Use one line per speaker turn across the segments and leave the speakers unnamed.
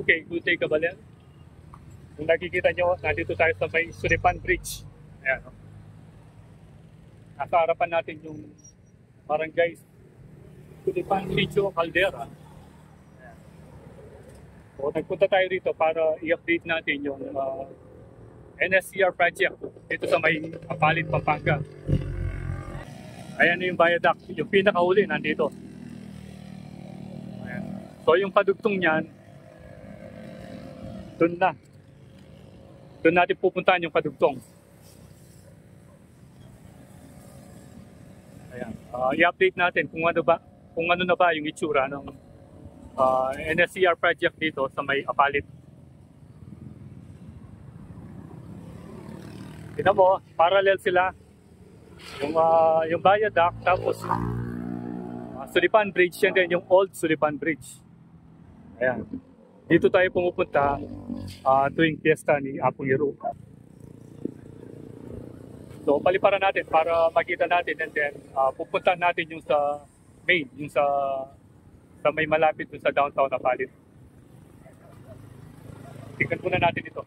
Okay, good day Kabaler. Kung nakikita nyo, nandito tayo sa may Sulipan Bridge. Ayan. Nasa harapan natin yung barangay Sulipan Licho Caldera. Ayan. So, nagpunta tayo dito para i-update natin yung NSCR project dito sa may Apalit, Pampanga. Ayan yung viaduct, yung pinakahuli nandito. Ayan. So yung padugtong niyan, doon natin pupuntahan yung padugtong. Ayan. I-update natin kung ano na ba yung itsura ng NSCR project dito sa may Apalit. Tignan mo, parallel sila. Yung viaduct, tapos Sulipan Bridge, yan din yung old Sulipan Bridge. Ayan. Dito tayo pumupunta tuwing fiesta ni Apong Iro. So paliparan natin para makita natin, and then pupuntahan natin yung sa main, yung sa may malapit dun sa downtown Apalit. Tingnan muna natin ito.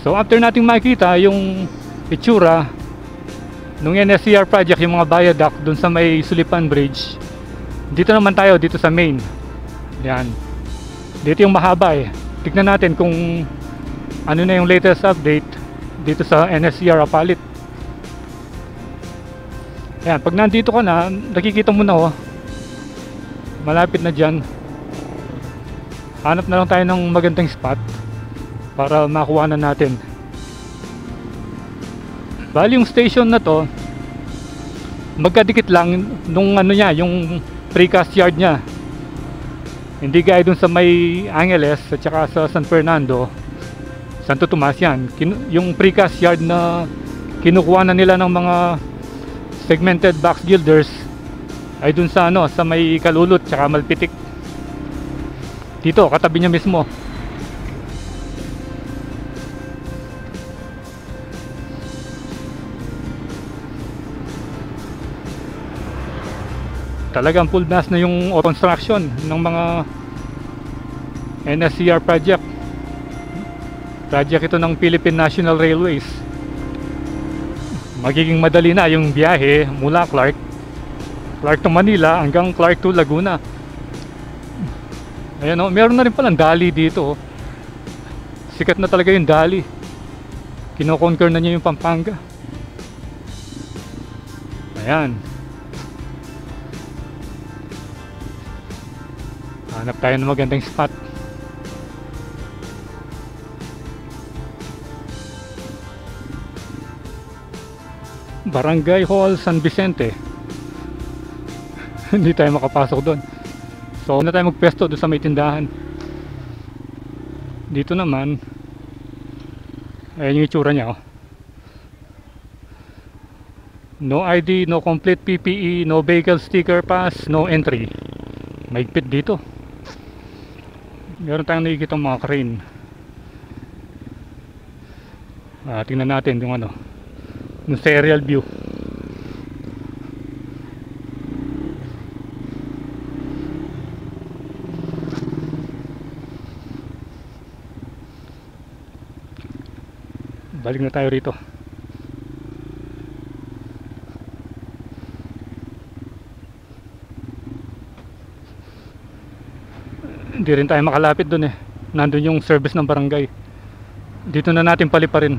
So after nating makita yung itsura nung NSCR project, yung mga viaduct dun sa may Sulipan Bridge, dito naman tayo dito sa main. Yan. Dito yung mahaba eh. Tignan natin kung ano na yung latest update dito sa NSCR Apalit. Yan, pag nandito ka na, nakikita mo na malapit na dyan. Hanap na lang tayo ng magandang spot para makuha na natin. Bali yung station na to, magkadikit lang nung ano niya, yung precast yard niya. Hindi gaya dun sa may Angeles at saka sa San Fernando, Santo Tomas yan. Yung precast yard na kinukuha na nila ng mga segmented box builders, ay dun sa ano, sa may Kalulot tsaka Malpitik. Dito, katabi niya mismo. Talagang full blast na yung construction ng mga NSCR project. Project ito ng Philippine National Railways. Magiging madali na yung biyahe mula Clark to Manila hanggang Clark to Laguna. Ayan o, meron na rin palang Dali dito. Sikat na talaga yung Dali. Kino-conquer na niya yung Pampanga. Ayan. Hanap tayo ng magandang spot. Barangay Hall San Vicente. Hindi tayo makapasok doon. So na tayo magpesto doon sa may tindahan. Dito naman, ayan yung itsura niya, oh. No ID, no complete PPE, no vehicle sticker pass, no entry. Maigpit dito. Meron tayong nakikita mga crane. Tingnan natin yung ano, yung serial view. Balik na tayo rito. Hindi rin tayo makalapit dun eh. Nandun yung service ng barangay. Dito na natin paliparin.